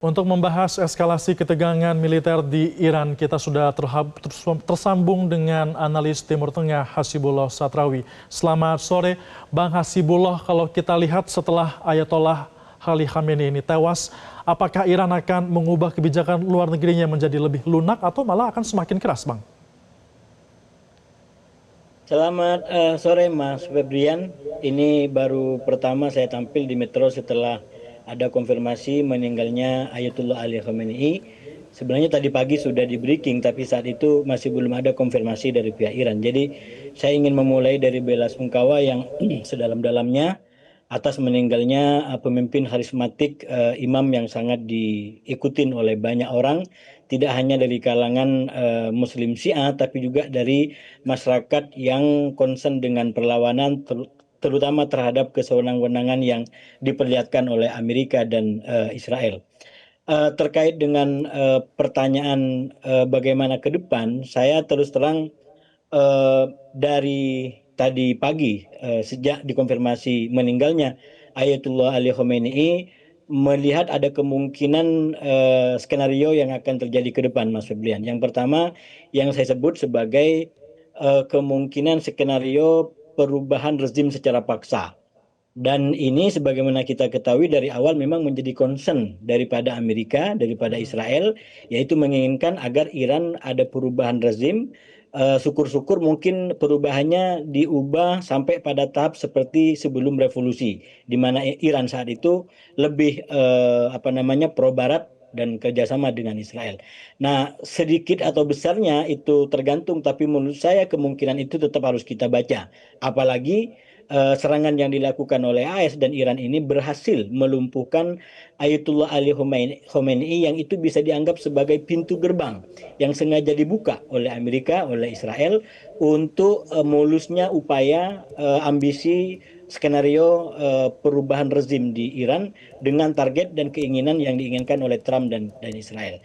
Untuk membahas eskalasi ketegangan militer di Iran, kita sudah tersambung dengan analis Timur Tengah Hasibullah Satrawi. Selamat sore, Bang Hasibullah. Kalau kita lihat setelah Ayatollah Ali Khamenei ini tewas, apakah Iran akan mengubah kebijakan luar negerinya menjadi lebih lunak atau malah akan semakin keras, Bang? Selamat sore Mas Febrian. Ini baru pertama saya tampil di Metro setelah ada konfirmasi meninggalnya Ayatullah Ali Khamenei. Sebenarnya tadi pagi sudah di breaking, tapi saat itu masih belum ada konfirmasi dari pihak Iran. Jadi saya ingin memulai dari belasungkawa yang sedalam-dalamnya atas meninggalnya pemimpin karismatik, imam yang sangat diikutin oleh banyak orang, tidak hanya dari kalangan Muslim Syiah, tapi juga dari masyarakat yang concern dengan perlawanan, terutama terhadap kesewenang-wenangan yang diperlihatkan oleh Amerika dan Israel. Terkait dengan pertanyaan bagaimana ke depan, saya terus terang dari tadi pagi, sejak dikonfirmasi meninggalnya Ayatullah Ali Khamenei, melihat ada kemungkinan skenario yang akan terjadi ke depan, Mas Febrian. Yang pertama, yang saya sebut sebagai kemungkinan skenario perubahan rezim secara paksa. Dan ini sebagaimana kita ketahui dari awal memang menjadi concern daripada Amerika, daripada Israel, yaitu menginginkan agar Iran ada perubahan rezim. Syukur-syukur mungkin perubahannya diubah sampai pada tahap seperti sebelum revolusi, di mana Iran saat itu lebih pro Barat dan kerjasama dengan Israel. Nah, sedikit atau besarnya itu tergantung, tapi menurut saya kemungkinan itu tetap harus kita baca. Apalagi serangan yang dilakukan oleh AS dan Iran ini berhasil melumpuhkan Ayatullah Ali Khamenei yang itu bisa dianggap sebagai pintu gerbang yang sengaja dibuka oleh Amerika, oleh Israel untuk mulusnya upaya ambisi skenario perubahan rezim di Iran dengan target dan keinginan yang diinginkan oleh Trump dan Israel.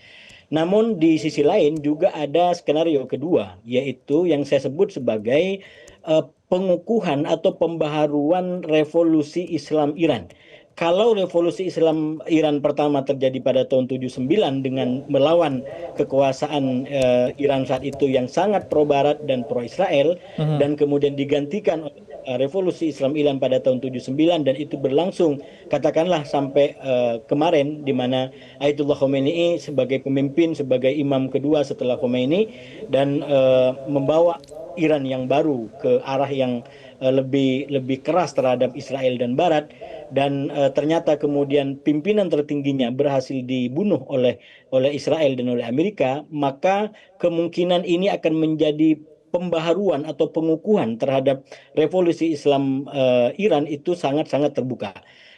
Namun di sisi lain juga ada skenario kedua, yaitu yang saya sebut sebagai pengukuhan atau pembaharuan revolusi Islam Iran. Kalau revolusi Islam Iran pertama terjadi pada tahun 79 dengan melawan kekuasaan Iran saat itu yang sangat pro Barat dan pro Israel, dan kemudian digantikan oleh revolusi Islam Iran pada tahun 79, dan itu berlangsung katakanlah sampai kemarin, di mana Ayatullah Khomeini sebagai pemimpin, sebagai imam kedua setelah Khomeini, dan membawa Iran yang baru ke arah yang lebih keras terhadap Israel dan Barat, dan ternyata kemudian pimpinan tertingginya berhasil dibunuh oleh Israel dan oleh Amerika, maka kemungkinan ini akan menjadi pembaharuan atau pengukuhan terhadap revolusi Islam Iran itu sangat-sangat terbuka.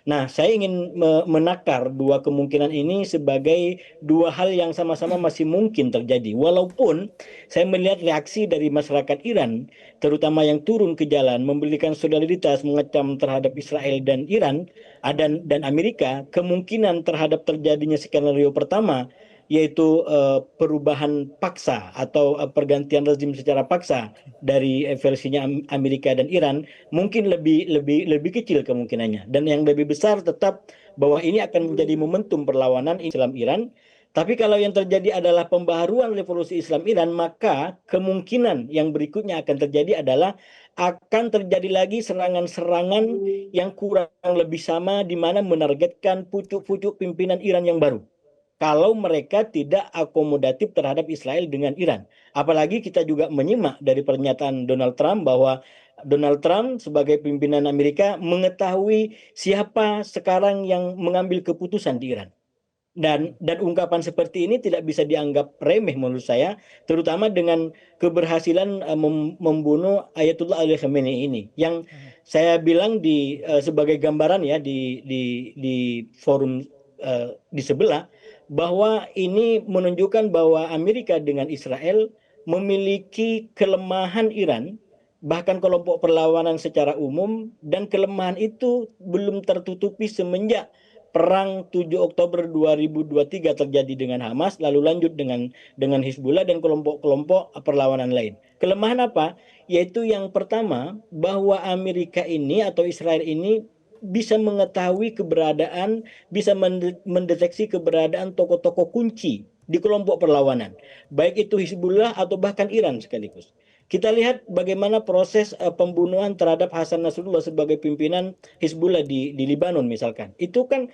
Nah, saya ingin menakar dua kemungkinan ini sebagai dua hal yang sama-sama masih mungkin terjadi. Walaupun saya melihat reaksi dari masyarakat Iran, terutama yang turun ke jalan, memberikan solidaritas mengecam terhadap Israel dan Iran, dan Amerika, kemungkinan terhadap terjadinya skenario pertama, yaitu perubahan paksa atau pergantian rezim secara paksa dari versinya Amerika dan Iran, mungkin lebih kecil kemungkinannya, dan yang lebih besar tetap bahwa ini akan menjadi momentum perlawanan Islam Iran. Tapi kalau yang terjadi adalah pembaharuan revolusi Islam Iran, maka kemungkinan yang berikutnya akan terjadi adalah akan terjadi lagi serangan-serangan yang kurang lebih sama, di mana menargetkan pucuk-pucuk pimpinan Iran yang baru kalau mereka tidak akomodatif terhadap Israel dengan Iran. Apalagi kita juga menyimak dari pernyataan Donald Trump bahwa Donald Trump sebagai pimpinan Amerika mengetahui siapa sekarang yang mengambil keputusan di Iran. Dan ungkapan seperti ini tidak bisa dianggap remeh menurut saya, terutama dengan keberhasilan membunuh Ayatullah Ali Khamenei ini, yang saya bilang sebagai gambaran ya di forum di sebelah, bahwa ini menunjukkan bahwa Amerika dengan Israel memiliki kelemahan Iran, bahkan kelompok perlawanan secara umum, dan kelemahan itu belum tertutupi semenjak Perang 7 Oktober 2023 terjadi dengan Hamas, lalu lanjut dengan Hizbullah dan kelompok-kelompok perlawanan lain. Kelemahan apa? Yaitu yang pertama, bahwa Amerika ini atau Israel ini bisa mengetahui keberadaan, bisa mendeteksi keberadaan tokoh-tokoh kunci di kelompok perlawanan, baik itu Hizbullah atau bahkan Iran sekaligus. Kita lihat bagaimana proses pembunuhan terhadap Hasan Nasrullah sebagai pimpinan Hizbullah di Libanon misalkan. Itu kan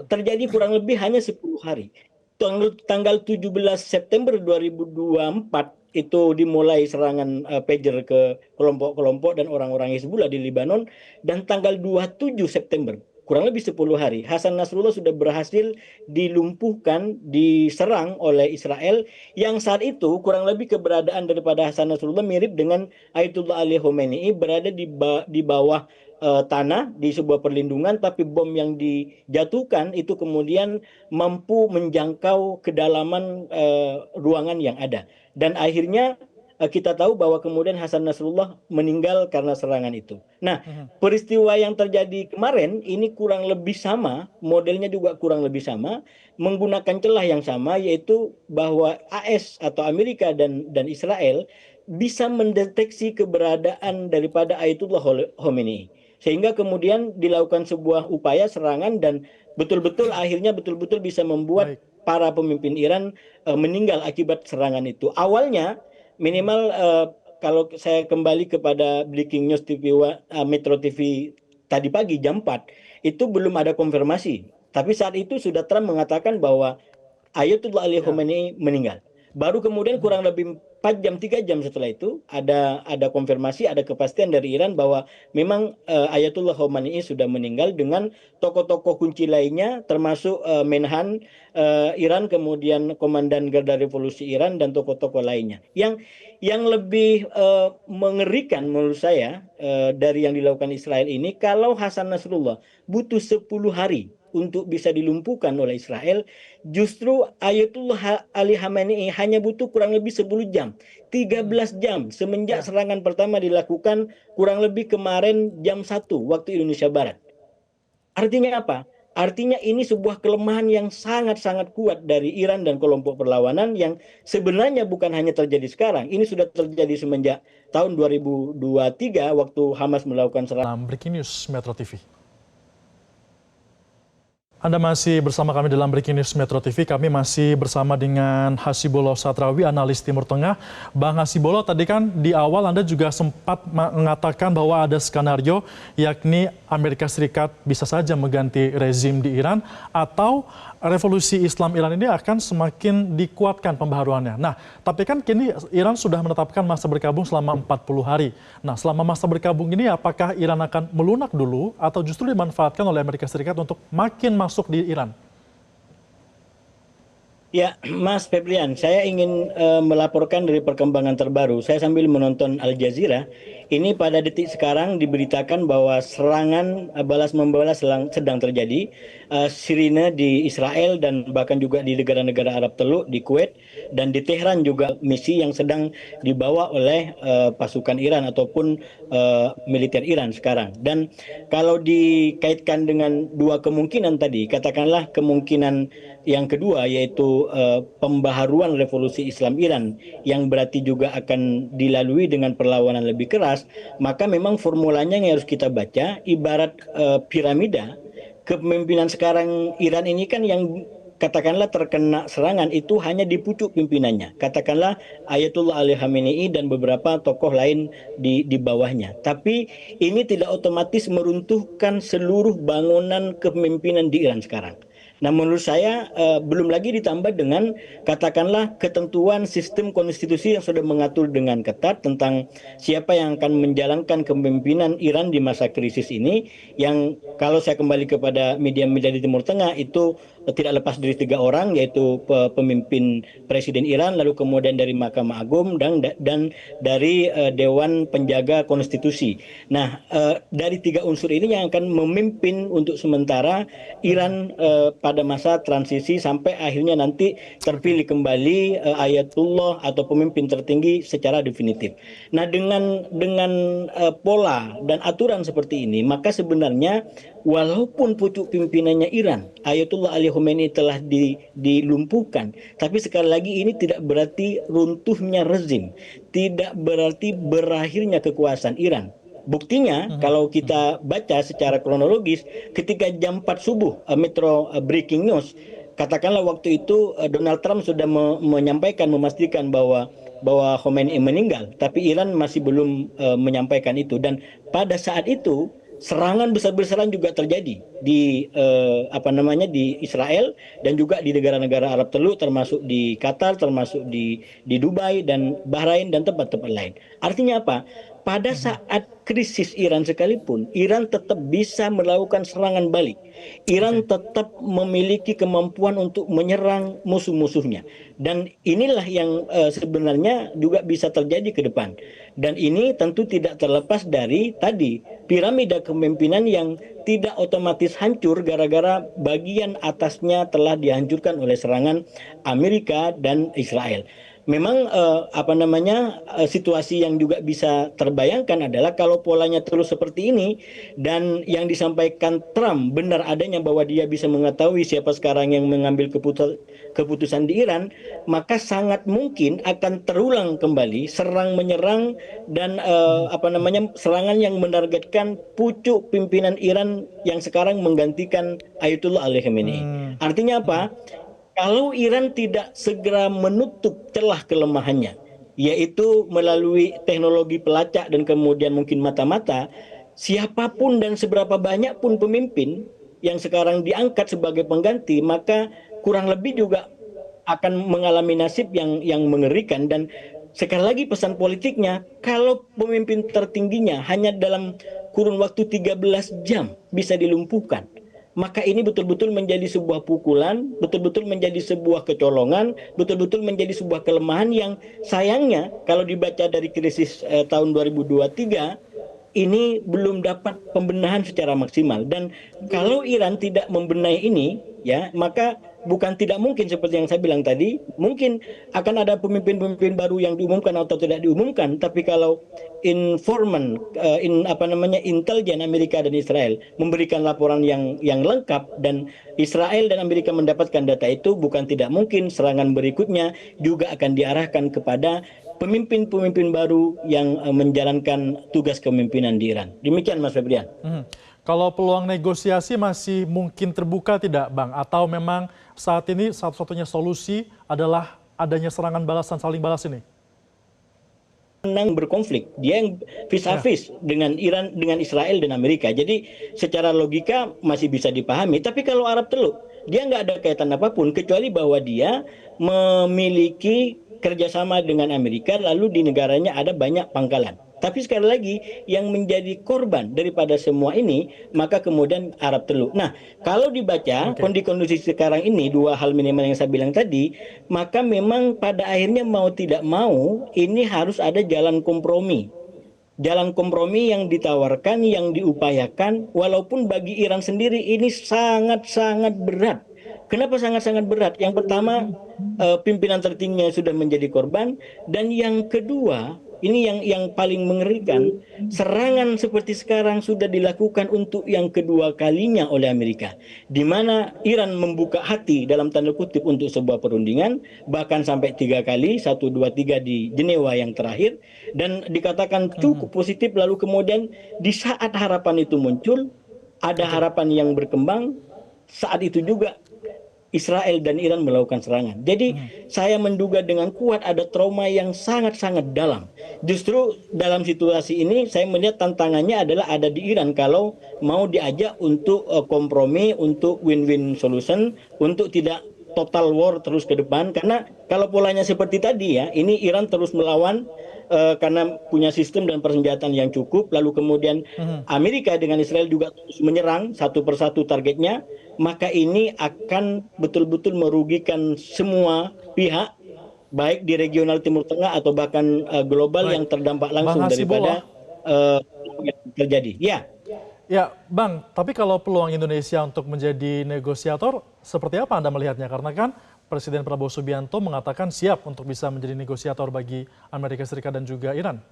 terjadi kurang lebih hanya 10 hari. Tanggal 17 September 2024 itu dimulai serangan pager ke kelompok-kelompok dan orang-orang Hizbullah di Libanon, dan tanggal 27 September kurang lebih 10 hari Hasan Nasrullah sudah berhasil dilumpuhkan, diserang oleh Israel, yang saat itu kurang lebih keberadaan daripada Hasan Nasrullah mirip dengan Ayatullah Ali Khamenei, berada di bawah tanah di sebuah perlindungan, tapi bom yang dijatuhkan itu kemudian mampu menjangkau kedalaman ruangan yang ada. Dan akhirnya kita tahu bahwa kemudian Hasan Nasrullah meninggal karena serangan itu. Nah, peristiwa yang terjadi kemarin ini kurang lebih sama, modelnya juga kurang lebih sama, menggunakan celah yang sama, yaitu bahwa AS atau Amerika dan Israel bisa mendeteksi keberadaan daripada Ayatullah Khomeini. Sehingga kemudian dilakukan sebuah upaya serangan dan akhirnya betul-betul bisa membuat para pemimpin Iran meninggal akibat serangan itu. Awalnya minimal kalau saya kembali kepada Breaking News TV Metro TV tadi pagi jam 4 itu belum ada konfirmasi. Tapi saat itu sudah Trump mengatakan bahwa Ayatullah Ali Khamenei meninggal. Baru kemudian kurang lebih 4 jam, 3 jam setelah itu ada konfirmasi, ada kepastian dari Iran bahwa memang Ayatullah Khamenei sudah meninggal dengan tokoh-tokoh kunci lainnya, termasuk Menhan Iran, kemudian Komandan Garda Revolusi Iran dan tokoh-tokoh lainnya. Yang lebih mengerikan menurut saya dari yang dilakukan Israel ini, kalau Hasan Nasrullah butuh 10 hari untuk bisa dilumpuhkan oleh Israel, justru Ayatullah Ali Khamenei hanya butuh kurang lebih 10 jam, 13 jam semenjak serangan pertama dilakukan kurang lebih kemarin jam 1 waktu Indonesia Barat. Artinya apa? Artinya ini sebuah kelemahan yang sangat-sangat kuat dari Iran dan kelompok perlawanan yang sebenarnya bukan hanya terjadi sekarang. Ini sudah terjadi semenjak tahun 2023 waktu Hamas melakukan serangan. Breaking News Metro TV. Anda masih bersama kami dalam Breaking News Metro TV. Kami masih bersama dengan Hasibullah Satrawi, analis Timur Tengah. Bang Hasibullah, tadi kan di awal Anda juga sempat mengatakan bahwa ada skenario, yakni Amerika Serikat bisa saja mengganti rezim di Iran, atau revolusi Islam Iran ini akan semakin dikuatkan pembaharuannya. Nah, tapi kan kini Iran sudah menetapkan masa berkabung selama 40 hari. Nah, selama masa berkabung ini apakah Iran akan melunak dulu atau justru dimanfaatkan oleh Amerika Serikat untuk makin masuk di Iran? Ya, Mas Febrian, saya ingin melaporkan dari perkembangan terbaru. Saya sambil menonton Al Jazeera. Ini pada detik sekarang diberitakan bahwa serangan balas membalas sedang terjadi. Sirine di Israel dan bahkan juga di negara-negara Arab Teluk, di Kuwait, dan di Tehran juga misi yang sedang dibawa oleh pasukan Iran ataupun militer Iran sekarang. Dan kalau dikaitkan dengan dua kemungkinan tadi, katakanlah kemungkinan yang kedua yaitu pembaharuan revolusi Islam Iran yang berarti juga akan dilalui dengan perlawanan lebih keras, maka memang formulanya yang harus kita baca ibarat piramida. Kepemimpinan sekarang Iran ini kan yang katakanlah terkena serangan itu hanya di pucuk pimpinannya, katakanlah Ayatullah Ali Khamenei dan beberapa tokoh lain di bawahnya. Tapi ini tidak otomatis meruntuhkan seluruh bangunan kepemimpinan di Iran sekarang. Nah, menurut saya belum lagi ditambah dengan katakanlah ketentuan sistem konstitusi yang sudah mengatur dengan ketat tentang siapa yang akan menjalankan kepemimpinan Iran di masa krisis ini, yang kalau saya kembali kepada media-media di Timur Tengah itu tidak lepas dari 3 orang, yaitu pemimpin Presiden Iran, lalu kemudian dari Mahkamah Agung dan dari Dewan Penjaga Konstitusi. Nah, dari 3 unsur ini yang akan memimpin untuk sementara Iran pada masa transisi sampai akhirnya nanti terpilih kembali Ayatullah atau pemimpin tertinggi secara definitif. Nah, dengan pola dan aturan seperti ini, maka sebenarnya walaupun pucuk pimpinannya Iran, Ayatullah Ali Khamenei telah dilumpuhkan, tapi sekali lagi ini tidak berarti runtuhnya rezim, tidak berarti berakhirnya kekuasaan Iran. Buktinya kalau kita baca secara kronologis, ketika jam 4 subuh Metro Breaking News, katakanlah waktu itu Donald Trump sudah menyampaikan, memastikan bahwa Khomeini meninggal, tapi Iran masih belum menyampaikan itu. Dan pada saat itu serangan besar-besaran juga terjadi di di Israel dan juga di negara-negara Arab Teluk, termasuk di Qatar, termasuk di Dubai dan Bahrain dan tempat-tempat lain. Artinya apa? Pada saat krisis Iran sekalipun, Iran tetap bisa melakukan serangan balik. Iran tetap memiliki kemampuan untuk menyerang musuh-musuhnya. Dan inilah yang sebenarnya juga bisa terjadi ke depan. Dan ini tentu tidak terlepas dari tadi piramida kepemimpinan yang tidak otomatis hancur gara-gara bagian atasnya telah dihancurkan oleh serangan Amerika dan Israel. Memang situasi yang juga bisa terbayangkan adalah kalau polanya terus seperti ini dan yang disampaikan Trump benar adanya bahwa dia bisa mengetahui siapa sekarang yang mengambil keputusan di Iran, maka sangat mungkin akan terulang kembali serang menyerang dan serangan yang menargetkan pucuk pimpinan Iran yang sekarang menggantikan Ayatullah Ali Khamenei. Artinya apa? Kalau Iran tidak segera menutup celah kelemahannya, yaitu melalui teknologi pelacak dan kemudian mungkin mata-mata, siapapun dan seberapa banyak pun pemimpin yang sekarang diangkat sebagai pengganti, maka kurang lebih juga akan mengalami nasib yang mengerikan. Dan sekali lagi pesan politiknya, kalau pemimpin tertingginya hanya dalam kurun waktu 13 jam bisa dilumpuhkan, maka ini betul-betul menjadi sebuah pukulan, betul-betul menjadi sebuah kecolongan, betul-betul menjadi sebuah kelemahan yang sayangnya kalau dibaca dari krisis tahun 2023 ini belum dapat pembenahan secara maksimal. Dan kalau Iran tidak membenahi ini, ya, maka bukan tidak mungkin seperti yang saya bilang tadi, mungkin akan ada pemimpin-pemimpin baru yang diumumkan atau tidak diumumkan. Tapi kalau intelijen Amerika dan Israel memberikan laporan yang lengkap dan Israel dan Amerika mendapatkan data itu, bukan tidak mungkin serangan berikutnya juga akan diarahkan kepada pemimpin-pemimpin baru yang menjalankan tugas kepemimpinan di Iran. Demikian Mas Febrian. Kalau peluang negosiasi masih mungkin terbuka tidak, Bang? Atau memang saat ini satu-satunya solusi adalah adanya serangan balasan, saling balas ini? Menang berkonflik, dia yang vis-a-vis dengan Iran, dengan Israel dan Amerika. Jadi secara logika masih bisa dipahami. Tapi kalau Arab Teluk, dia nggak ada kaitan apapun kecuali bahwa dia memiliki kerjasama dengan Amerika, lalu di negaranya ada banyak pangkalan. Tapi sekali lagi yang menjadi korban daripada semua ini maka kemudian Arab Teluk. Nah, kalau dibaca kondisi sekarang ini, dua hal minimal yang saya bilang tadi, maka memang pada akhirnya mau tidak mau ini harus ada jalan kompromi. Jalan kompromi yang ditawarkan, yang diupayakan, walaupun bagi Iran sendiri ini sangat-sangat berat. Kenapa sangat-sangat berat? Yang pertama, pimpinan tertingginya sudah menjadi korban, dan yang kedua, ini yang paling mengerikan, serangan seperti sekarang sudah dilakukan untuk yang kedua kalinya oleh Amerika, di mana Iran membuka hati dalam tanda kutip untuk sebuah perundingan, bahkan sampai 3 kali, 1, 2, 3 di Jenewa yang terakhir, dan dikatakan cukup positif. Lalu kemudian di saat harapan itu muncul, ada harapan yang berkembang, saat itu juga Israel dan Iran melakukan serangan. Jadi saya menduga dengan kuat ada trauma yang sangat-sangat dalam. Justru dalam situasi ini saya melihat tantangannya adalah ada di Iran kalau mau diajak untuk kompromi, untuk win-win solution, untuk tidak total war terus ke depan. Karena kalau polanya seperti tadi ya, ini Iran terus melawan karena punya sistem dan persenjataan yang cukup, lalu kemudian Amerika dengan Israel juga terus menyerang satu persatu targetnya, maka ini akan betul-betul merugikan semua pihak, baik di regional Timur Tengah atau bahkan global yang terdampak langsung daripada yang terjadi. Ya, Bang, tapi kalau peluang Indonesia untuk menjadi negosiator, seperti apa Anda melihatnya? Karena kan Presiden Prabowo Subianto mengatakan siap untuk bisa menjadi negosiator bagi Amerika Serikat dan juga Iran.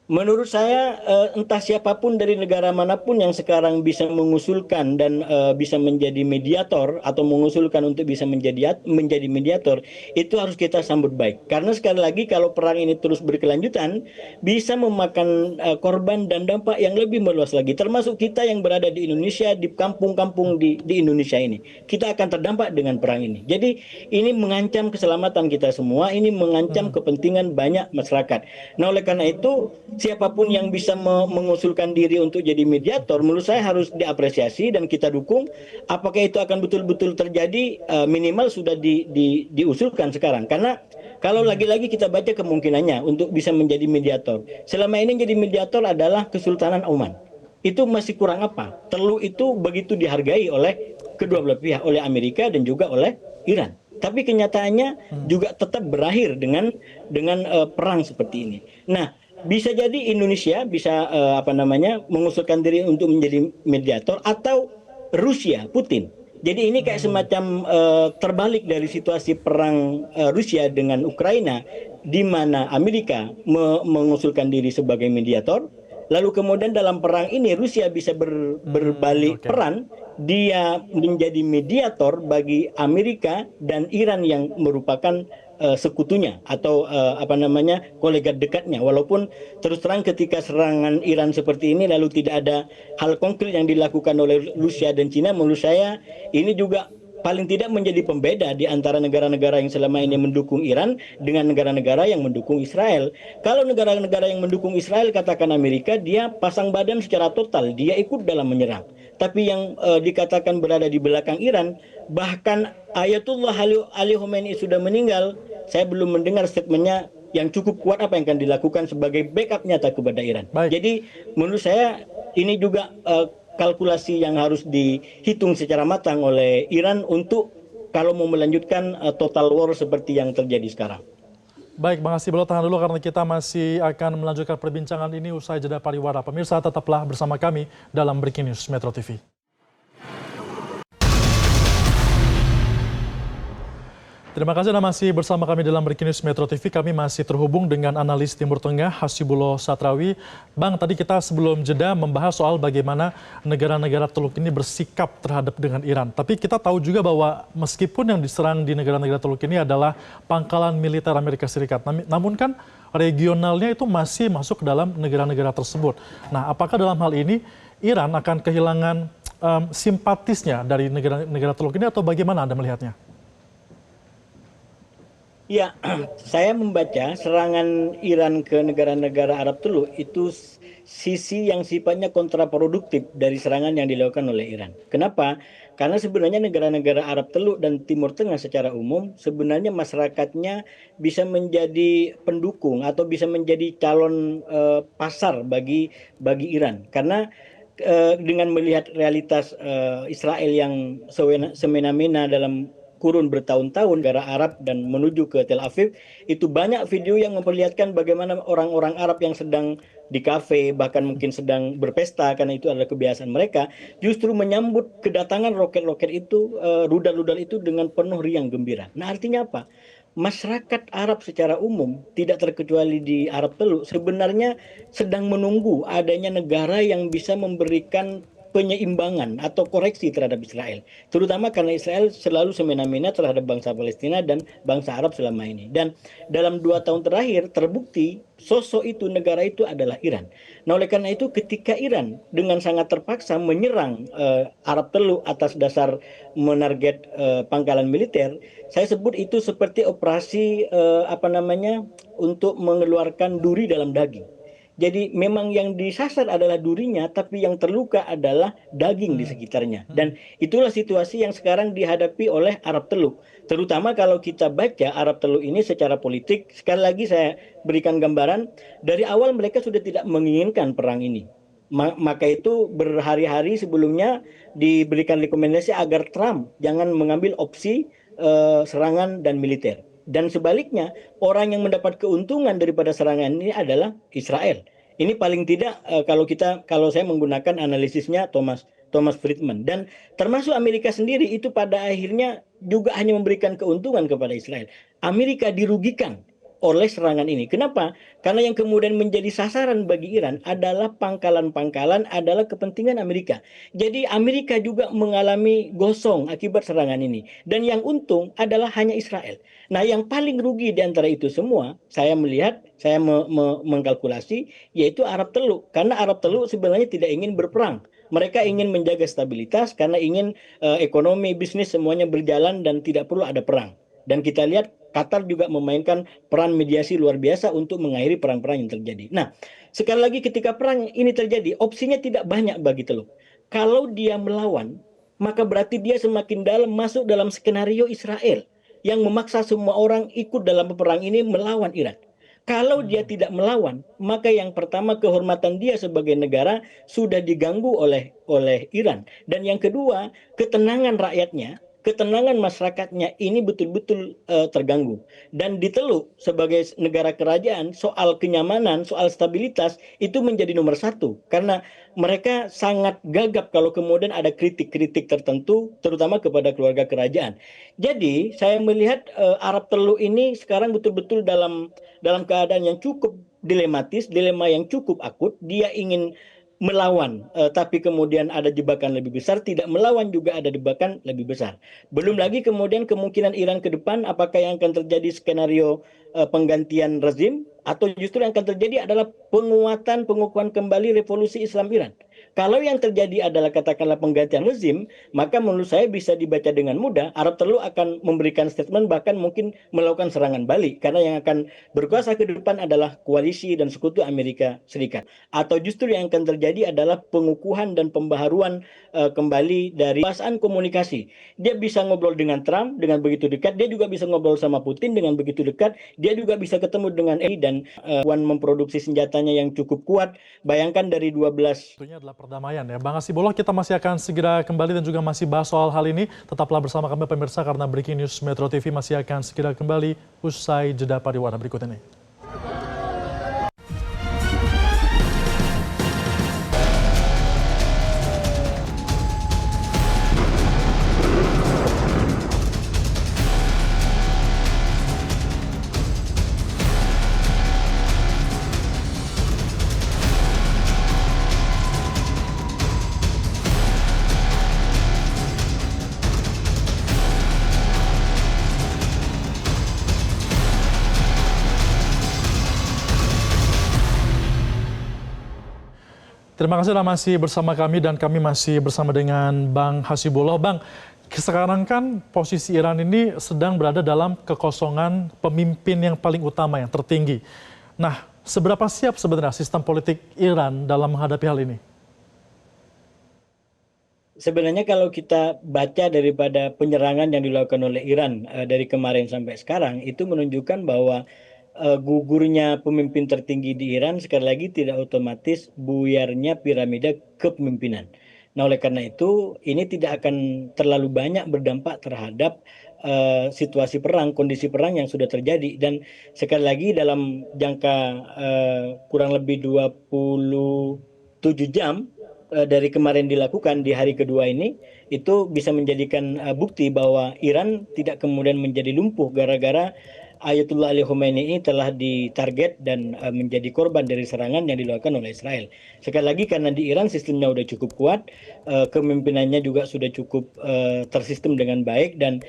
Menurut saya entah siapapun dari negara manapun yang sekarang bisa mengusulkan dan bisa menjadi mediator atau mengusulkan untuk bisa menjadi mediator itu harus kita sambut baik. Karena sekali lagi kalau perang ini terus berkelanjutan bisa memakan korban dan dampak yang lebih meluas lagi. Termasuk kita yang berada di Indonesia di kampung-kampung di Indonesia ini. Kita akan terdampak dengan perang ini. Jadi ini mengancam keselamatan kita semua, ini mengancam kepentingan banyak masyarakat. Nah, oleh karena itu siapapun yang bisa mengusulkan diri untuk jadi mediator, menurut saya harus diapresiasi dan kita dukung. Apakah itu akan betul-betul terjadi? Minimal sudah diusulkan sekarang. Karena kalau lagi-lagi kita baca kemungkinannya untuk bisa menjadi mediator. Selama ini jadi mediator adalah Kesultanan Oman. Itu masih kurang apa? Teluk itu begitu dihargai oleh kedua belah pihak, oleh Amerika dan juga oleh Iran. Tapi kenyataannya juga tetap berakhir dengan perang seperti ini. Nah, bisa jadi Indonesia bisa mengusulkan diri untuk menjadi mediator atau Rusia, Putin. Jadi ini kayak semacam terbalik dari situasi perang Rusia dengan Ukraina, di mana Amerika mengusulkan diri sebagai mediator, lalu kemudian dalam perang ini Rusia bisa berbalik Oke. peran, dia menjadi mediator bagi Amerika dan Iran yang merupakan sekutunya atau kolega dekatnya. Walaupun terus terang ketika serangan Iran seperti ini lalu tidak ada hal konkret yang dilakukan oleh Rusia dan Cina, menurut saya ini juga paling tidak menjadi pembeda di antara negara-negara yang selama ini mendukung Iran dengan negara-negara yang mendukung Israel. Kalau negara-negara yang mendukung Israel, katakan Amerika, dia pasang badan secara total, dia ikut dalam menyerang. Tapi yang dikatakan berada di belakang Iran, bahkan Ayatullah Ali Khomeini sudah meninggal, saya belum mendengar statementnya yang cukup kuat apa yang akan dilakukan sebagai backup nyata kepada Iran. Baik. Jadi menurut saya ini juga kalkulasi yang harus dihitung secara matang oleh Iran untuk kalau mau melanjutkan total war seperti yang terjadi sekarang. Baik, Bang Hasibullah tahan dulu karena kita masih akan melanjutkan perbincangan ini usai jeda pariwara. Pemirsa tetaplah bersama kami dalam Breaking News Metro TV. Terima kasih Anda masih bersama kami dalam Breaking News Metro TV. Kami masih terhubung dengan analis Timur Tengah Hasibullah Satrawi. Bang, tadi kita sebelum jeda membahas soal bagaimana negara-negara Teluk ini bersikap terhadap dengan Iran. Tapi kita tahu juga bahwa meskipun yang diserang di negara-negara Teluk ini adalah pangkalan militer Amerika Serikat. Namun kan regionalnya itu masih masuk ke dalam negara-negara tersebut. Nah, apakah dalam hal ini Iran akan kehilangan simpatisnya dari negara-negara Teluk ini atau bagaimana Anda melihatnya? Ya, saya membaca serangan Iran ke negara-negara Arab Teluk itu sisi yang sifatnya kontraproduktif dari serangan yang dilakukan oleh Iran. Kenapa? Karena sebenarnya negara-negara Arab Teluk dan Timur Tengah secara umum sebenarnya masyarakatnya bisa menjadi pendukung atau bisa menjadi calon pasar bagi Iran. Karena dengan melihat realitas Israel yang semena-mena dalam kurun bertahun-tahun negara Arab dan menuju ke Tel Aviv, itu banyak video yang memperlihatkan bagaimana orang-orang Arab yang sedang di kafe, bahkan mungkin sedang berpesta karena itu adalah kebiasaan mereka, justru menyambut kedatangan roket-roket itu, rudal-rudal itu dengan penuh riang gembira. Nah, artinya apa? Masyarakat Arab secara umum, tidak terkecuali di Arab Teluk, sebenarnya sedang menunggu adanya negara yang bisa memberikan penyeimbangan atau koreksi terhadap Israel. Terutama karena Israel selalu semena-mena terhadap bangsa Palestina dan bangsa Arab selama ini. Dan dalam 2 tahun terakhir terbukti sosok itu, negara itu adalah Iran. Nah, oleh karena itu ketika Iran dengan sangat terpaksa menyerang Arab Teluk atas dasar menarget pangkalan militer, saya sebut itu seperti operasi untuk mengeluarkan duri dalam daging. Jadi memang yang disasar adalah durinya, tapi yang terluka adalah daging di sekitarnya. Dan itulah situasi yang sekarang dihadapi oleh Arab Teluk. Terutama kalau kita baca Arab Teluk ini secara politik, sekali lagi saya berikan gambaran, dari awal mereka sudah tidak menginginkan perang ini. Maka itu berhari-hari sebelumnya diberikan rekomendasi agar Trump jangan mengambil opsi serangan dan militer. Dan sebaliknya, orang yang mendapat keuntungan daripada serangan ini adalah Israel. Ini paling tidak kalau saya menggunakan analisisnya Thomas Friedman, dan termasuk Amerika sendiri itu pada akhirnya juga hanya memberikan keuntungan kepada Israel. Amerika dirugikan oleh serangan ini. Kenapa? Karena yang kemudian menjadi sasaran bagi Iran adalah pangkalan-pangkalan, adalah kepentingan Amerika. Jadi Amerika juga mengalami gosong akibat serangan ini. Dan yang untung adalah hanya Israel. Nah, yang paling rugi di antara itu semua, saya melihat, saya mengkalkulasi, yaitu Arab Teluk. Karena Arab Teluk sebenarnya tidak ingin berperang. Mereka ingin menjaga stabilitas karena ingin ekonomi, bisnis semuanya berjalan dan tidak perlu ada perang. Dan kita lihat Qatar juga memainkan peran mediasi luar biasa untuk mengakhiri perang-perang yang terjadi. Nah, sekali lagi ketika perang ini terjadi, opsinya tidak banyak bagi Teluk. Kalau dia melawan, maka berarti dia semakin dalam masuk dalam skenario Israel yang memaksa semua orang ikut dalam perang ini melawan Iran. Kalau dia tidak melawan, maka yang pertama kehormatan dia sebagai negara sudah diganggu oleh Iran. Dan yang kedua, ketenangan rakyatnya, ketenangan masyarakatnya ini betul-betul terganggu. Dan di Teluk sebagai negara kerajaan, soal kenyamanan, soal stabilitas itu menjadi nomor satu. Karena mereka sangat gagap kalau kemudian ada kritik-kritik tertentu, terutama kepada keluarga kerajaan. Jadi saya melihat Arab Teluk ini sekarang betul-betul dalam keadaan yang cukup dilematis, dilema yang cukup akut. Dia ingin melawan, tapi kemudian ada jebakan lebih besar, tidak melawan juga ada jebakan lebih besar. Belum lagi kemudian kemungkinan Iran ke depan, apakah yang akan terjadi skenario penggantian rezim, atau justru yang akan terjadi adalah pengukuhan kembali revolusi Islam Iran. Kalau yang terjadi adalah katakanlah penggantian rezim, maka menurut saya bisa dibaca dengan mudah, Arab Teluk akan memberikan statement bahkan mungkin melakukan serangan balik, karena yang akan berkuasa ke depan adalah koalisi dan sekutu Amerika Serikat. Atau justru yang akan terjadi adalah pengukuhan dan pembaharuan kembali dari kekuasaan komunikasi. Dia bisa ngobrol dengan Trump dengan begitu dekat, dia juga bisa ngobrol sama Putin dengan begitu dekat, dia juga bisa ketemu dengan dan memproduksi senjatanya yang cukup kuat. Bayangkan dari 12. Tentunya adalah perdamaian ya. Bang Hasibullah, kita masih akan segera kembali dan juga masih bahas soal hal ini. Tetaplah bersama kami pemirsa karena Breaking News Metro TV masih akan segera kembali usai jeda pariwara berikut ini. Terima kasih sudah masih bersama kami dan kami masih bersama dengan Bang Hasibullah. Bang, sekarang kan posisi Iran ini sedang berada dalam kekosongan pemimpin yang paling utama, yang tertinggi. Nah, seberapa siap sebenarnya sistem politik Iran dalam menghadapi hal ini? Sebenarnya kalau kita baca daripada penyerangan yang dilakukan oleh Iran dari kemarin sampai sekarang, itu menunjukkan bahwa gugurnya pemimpin tertinggi di Iran sekali lagi tidak otomatis buyarnya piramida kepemimpinan. Nah, oleh karena itu ini tidak akan terlalu banyak berdampak terhadap situasi perang, kondisi perang yang sudah terjadi. Dan sekali lagi dalam jangka kurang lebih 27 jam dari kemarin dilakukan di hari kedua ini, itu bisa menjadikan bukti bahwa Iran tidak kemudian menjadi lumpuh gara-gara Ayatullah Ali Khamenei telah ditarget dan menjadi korban dari serangan yang dilakukan oleh Israel. Sekali lagi karena di Iran sistemnya sudah cukup kuat, kepemimpinannya juga sudah cukup tersistem dengan baik, dan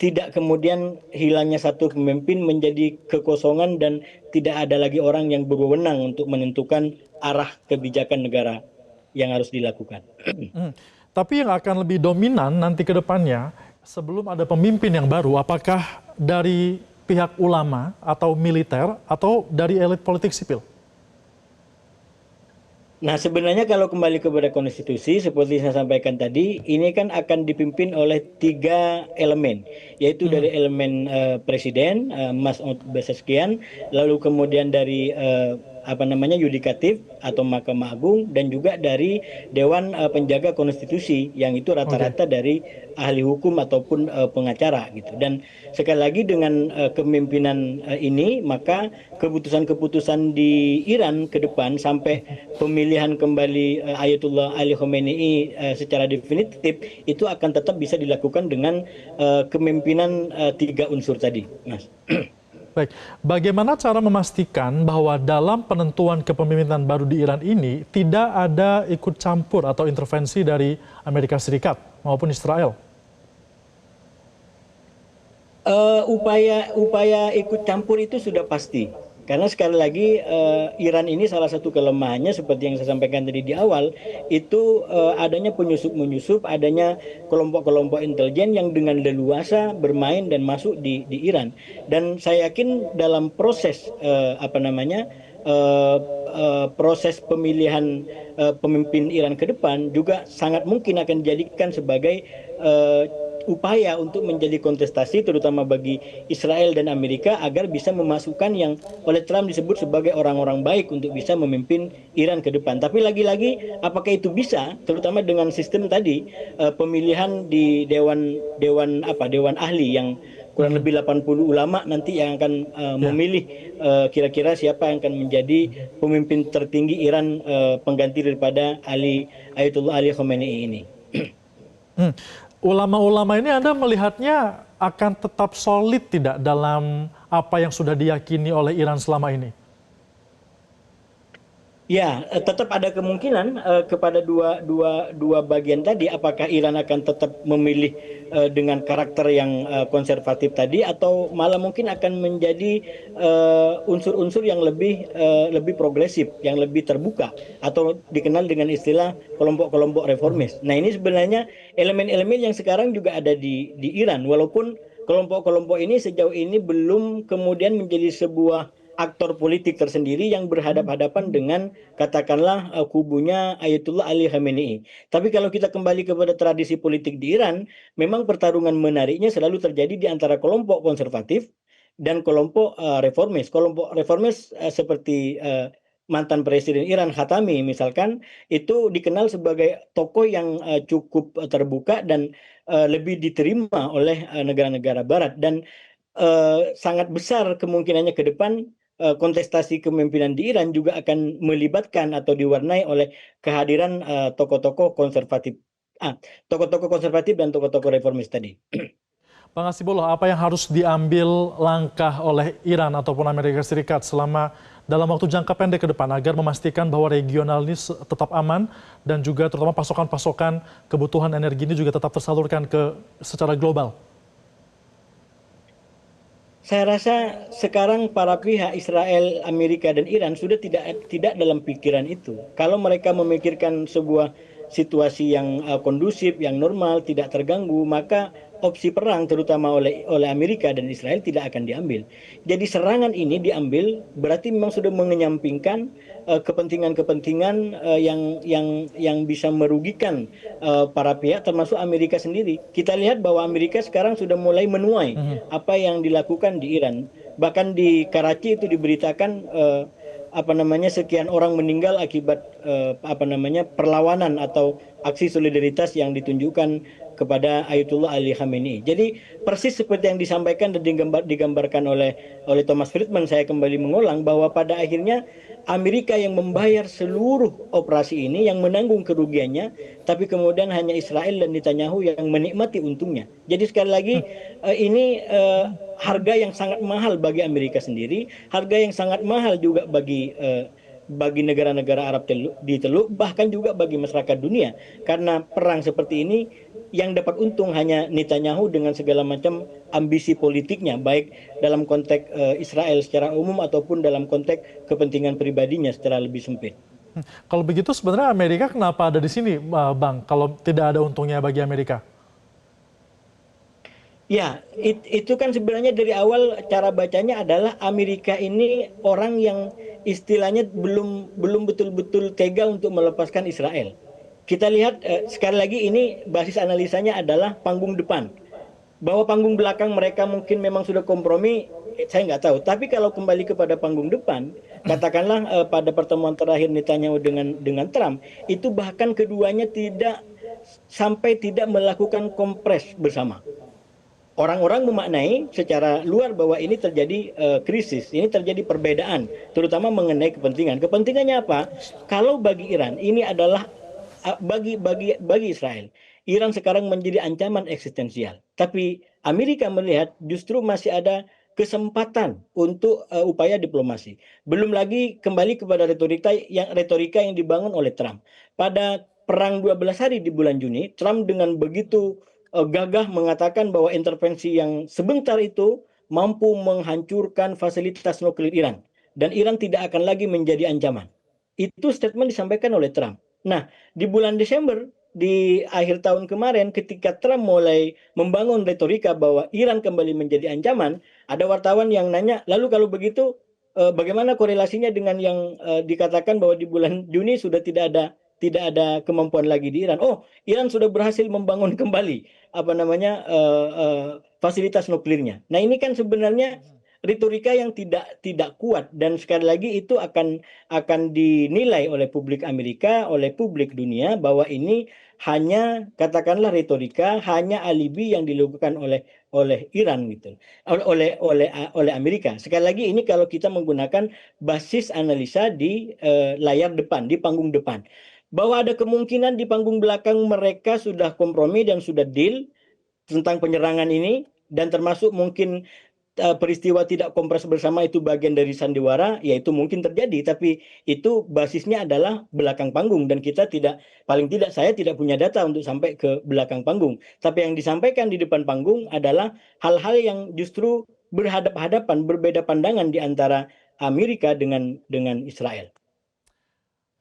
tidak kemudian hilangnya satu pemimpin menjadi kekosongan dan tidak ada lagi orang yang berwenang untuk menentukan arah kebijakan negara yang harus dilakukan. Tapi yang akan lebih dominan nanti ke depannya, sebelum ada pemimpin yang baru, apakah dari pihak ulama atau militer atau dari elit politik sipil? Nah, sebenarnya kalau kembali kepada konstitusi, seperti saya sampaikan tadi, ini kan akan dipimpin oleh 3 elemen, yaitu dari elemen presiden, Mas'ud Pezeshkian, lalu kemudian dari yudikatif atau Mahkamah Agung, dan juga dari Dewan Penjaga Konstitusi yang itu rata-rata dari ahli hukum ataupun pengacara gitu. Dan sekali lagi dengan kepemimpinan ini, maka keputusan-keputusan di Iran ke depan sampai pemilihan kembali Ayatullah Ali Khamenei secara definitif itu akan tetap bisa dilakukan dengan kepemimpinan 3 unsur tadi, Mas. Baik, bagaimana cara memastikan bahwa dalam penentuan kepemimpinan baru di Iran ini tidak ada ikut campur atau intervensi dari Amerika Serikat maupun Israel? Upaya ikut campur itu sudah pasti. Karena sekali lagi Iran ini salah satu kelemahannya seperti yang saya sampaikan tadi di awal itu adanya penyusup-menyusup, adanya kelompok-kelompok intelijen yang dengan leluasa bermain dan masuk di Iran. Dan saya yakin dalam proses proses pemilihan pemimpin Iran ke depan juga sangat mungkin akan dijadikan sebagai eh, upaya untuk menjadi kontestasi terutama bagi Israel dan Amerika agar bisa memasukkan yang oleh Trump disebut sebagai orang-orang baik untuk bisa memimpin Iran ke depan. Tapi lagi-lagi apakah itu bisa terutama dengan sistem tadi pemilihan di dewan ahli yang kurang lebih 80 ulama nanti yang akan Ya. memilih kira-kira siapa yang akan menjadi pemimpin tertinggi Iran pengganti daripada Ayatullah Ali Khamenei ini. Hmm. Ulama-ulama ini Anda melihatnya akan tetap solid tidak dalam apa yang sudah diyakini oleh Iran selama ini? Ya, tetap ada kemungkinan kepada dua bagian tadi, apakah Iran akan tetap memilih dengan karakter yang konservatif tadi, atau malah mungkin akan menjadi unsur-unsur yang lebih progresif, yang lebih terbuka, atau dikenal dengan istilah kelompok-kelompok reformis. Nah, ini sebenarnya elemen-elemen yang sekarang juga ada di Iran, walaupun kelompok-kelompok ini sejauh ini belum kemudian menjadi sebuah aktor politik tersendiri yang berhadap-hadapan dengan katakanlah kubunya Ayatullah Ali Khamenei. Tapi kalau kita kembali kepada tradisi politik di Iran, memang pertarungan menariknya selalu terjadi di antara kelompok konservatif dan kelompok reformis. Kelompok reformis seperti mantan presiden Iran Khatami misalkan itu dikenal sebagai tokoh yang cukup terbuka dan lebih diterima oleh negara-negara Barat dan sangat besar kemungkinannya ke depan kontestasi kepemimpinan di Iran juga akan melibatkan atau diwarnai oleh kehadiran tokoh-tokoh konservatif dan tokoh-tokoh reformis tadi. Bang Hasibullah, apa yang harus diambil langkah oleh Iran ataupun Amerika Serikat selama dalam waktu jangka pendek ke depan agar memastikan bahwa regional ini tetap aman dan juga terutama pasokan-pasokan kebutuhan energi ini juga tetap tersalurkan secara global? Saya rasa sekarang para pihak Israel, Amerika, dan Iran sudah tidak dalam pikiran itu. Kalau mereka memikirkan sebuah situasi yang kondusif, yang normal, tidak terganggu, maka opsi perang terutama oleh Amerika dan Israel tidak akan diambil. Jadi serangan ini diambil berarti memang sudah mengenyampingkan kepentingan-kepentingan yang bisa merugikan para pihak termasuk Amerika sendiri. Kita lihat bahwa Amerika sekarang sudah mulai menuai apa yang dilakukan di Iran. Bahkan di Karachi itu diberitakan sekian orang meninggal akibat perlawanan atau aksi solidaritas yang ditunjukkan kepada Ayatullah Ali Khamenei. Jadi persis seperti yang disampaikan dan digambarkan oleh Thomas Friedman, saya kembali mengulang bahwa pada akhirnya Amerika yang membayar seluruh operasi ini, yang menanggung kerugiannya, tapi kemudian hanya Israel dan Netanyahu yang menikmati untungnya. Jadi sekali lagi ini harga yang sangat mahal bagi Amerika sendiri, harga yang sangat mahal juga bagi negara-negara Arab di Teluk, bahkan juga bagi masyarakat dunia. Karena perang seperti ini yang dapat untung hanya Netanyahu dengan segala macam ambisi politiknya, baik dalam konteks Israel secara umum ataupun dalam konteks kepentingan pribadinya secara lebih sempit. Kalau begitu sebenarnya Amerika kenapa ada di sini, Bang, kalau tidak ada untungnya bagi Amerika? Ya, itu kan sebenarnya dari awal cara bacanya adalah Amerika ini orang yang istilahnya belum betul-betul tega untuk melepaskan Israel. Kita lihat sekali lagi ini basis analisanya adalah panggung depan. Bahwa panggung belakang mereka mungkin memang sudah kompromi, saya nggak tahu. Tapi kalau kembali kepada panggung depan, katakanlah pada pertemuan terakhir Netanyahu dengan Trump, itu bahkan keduanya tidak melakukan kompres bersama. Orang-orang memaknai secara luar bahwa ini terjadi krisis, ini terjadi perbedaan, terutama mengenai kepentingan. Kepentingannya apa? Kalau bagi Iran ini adalah bagi Israel, Iran sekarang menjadi ancaman eksistensial. Tapi Amerika melihat justru masih ada kesempatan untuk upaya diplomasi. Belum lagi kembali kepada retorika yang dibangun oleh Trump. Pada perang 12 hari di bulan Juni, Trump dengan begitu gagah mengatakan bahwa intervensi yang sebentar itu mampu menghancurkan fasilitas nuklir Iran dan Iran tidak akan lagi menjadi ancaman. Itu statement disampaikan oleh Trump. Nah, di bulan Desember di akhir tahun kemarin ketika Trump mulai membangun retorika bahwa Iran kembali menjadi ancaman, ada wartawan yang nanya, lalu kalau begitu bagaimana korelasinya dengan yang dikatakan bahwa di bulan Juni sudah tidak ada kemampuan lagi di Iran. Oh, Iran sudah berhasil membangun kembali fasilitas nuklirnya. Nah, ini kan sebenarnya retorika yang tidak kuat dan sekali lagi itu akan dinilai oleh publik Amerika, oleh publik dunia bahwa ini hanya katakanlah retorika, hanya alibi yang dilakukan oleh Iran gitu, oleh Amerika. Sekali lagi ini kalau kita menggunakan basis analisa di layar depan, di panggung depan, bahwa ada kemungkinan di panggung belakang mereka sudah kompromi dan sudah deal tentang penyerangan ini dan termasuk mungkin peristiwa tidak kompres bersama itu bagian dari sandiwara, ya itu mungkin terjadi, tapi itu basisnya adalah belakang panggung dan kita paling tidak saya tidak punya data untuk sampai ke belakang panggung. Tapi yang disampaikan di depan panggung adalah hal-hal yang justru berhadap-hadapan, berbeda pandangan di antara Amerika dengan Israel.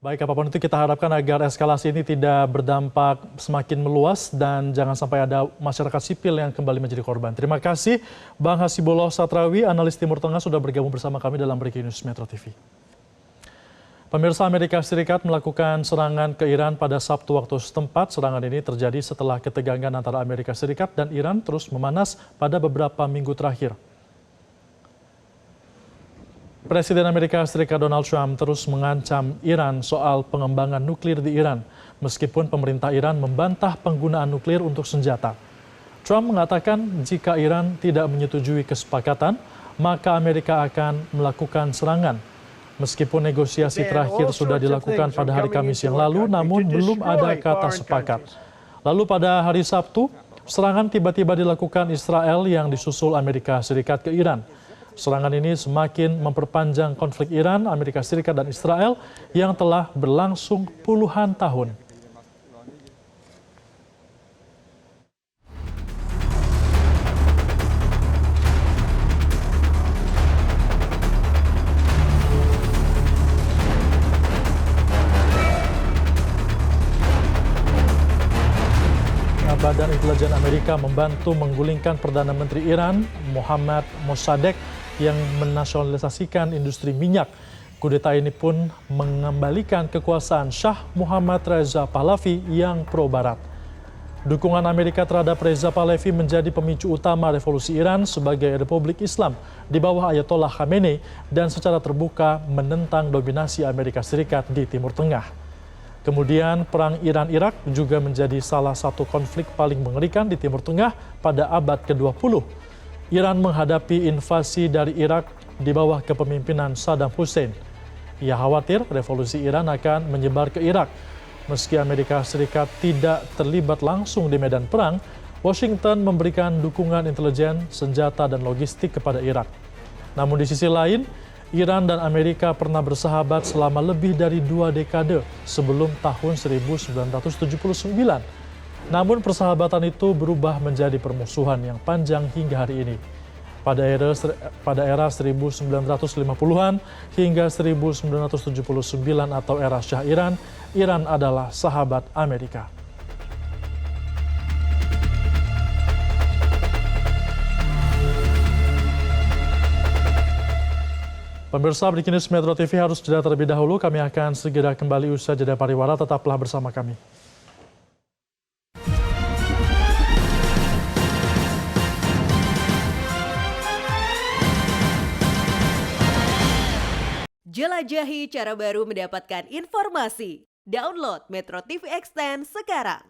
Baik, apapun itu kita harapkan agar eskalasi ini tidak berdampak semakin meluas dan jangan sampai ada masyarakat sipil yang kembali menjadi korban. Terima kasih Bang Hasibullah Satrawi, analis Timur Tengah sudah bergabung bersama kami dalam Breaking News Metro TV. Pemirsa, Amerika Serikat melakukan serangan ke Iran pada Sabtu waktu setempat. Serangan ini terjadi setelah ketegangan antara Amerika Serikat dan Iran terus memanas pada beberapa minggu terakhir. Presiden Amerika Serikat Donald Trump terus mengancam Iran soal pengembangan nuklir di Iran, meskipun pemerintah Iran membantah penggunaan nuklir untuk senjata. Trump mengatakan jika Iran tidak menyetujui kesepakatan, maka Amerika akan melakukan serangan. Meskipun negosiasi terakhir sudah dilakukan pada hari Kamis yang lalu, namun belum ada kata sepakat. Lalu pada hari Sabtu, serangan tiba-tiba dilakukan Israel yang disusul Amerika Serikat ke Iran. Serangan ini semakin memperpanjang konflik Iran, Amerika Serikat, dan Israel yang telah berlangsung puluhan tahun. Badan Intelijen Amerika membantu menggulingkan Perdana Menteri Iran, Mohammad Mossadegh, yang menasionalisasikan industri minyak. Kudeta ini pun mengembalikan kekuasaan Shah Muhammad Reza Pahlavi yang pro-Barat. Dukungan Amerika terhadap Reza Pahlavi menjadi pemicu utama revolusi Iran sebagai Republik Islam di bawah Ayatollah Khamenei dan secara terbuka menentang dominasi Amerika Serikat di Timur Tengah. Kemudian perang Iran-Irak juga menjadi salah satu konflik paling mengerikan di Timur Tengah pada abad ke-20. Iran menghadapi invasi dari Irak di bawah kepemimpinan Saddam Hussein. Ia khawatir revolusi Iran akan menyebar ke Irak. Meski Amerika Serikat tidak terlibat langsung di medan perang, Washington memberikan dukungan intelijen, senjata, dan logistik kepada Irak. Namun di sisi lain, Iran dan Amerika pernah bersahabat selama lebih dari 2 dekade sebelum tahun 1979. Namun persahabatan itu berubah menjadi permusuhan yang panjang hingga hari ini. Pada era 1950-an hingga 1979 atau era Shah Iran, Iran adalah sahabat Amerika. Pemirsa, Breaking News Metro TV harus jeda terlebih dahulu. Kami akan segera kembali usai jeda pariwara. Tetaplah bersama kami. Jelajahi cara baru mendapatkan informasi. Download Metro TV Extend sekarang.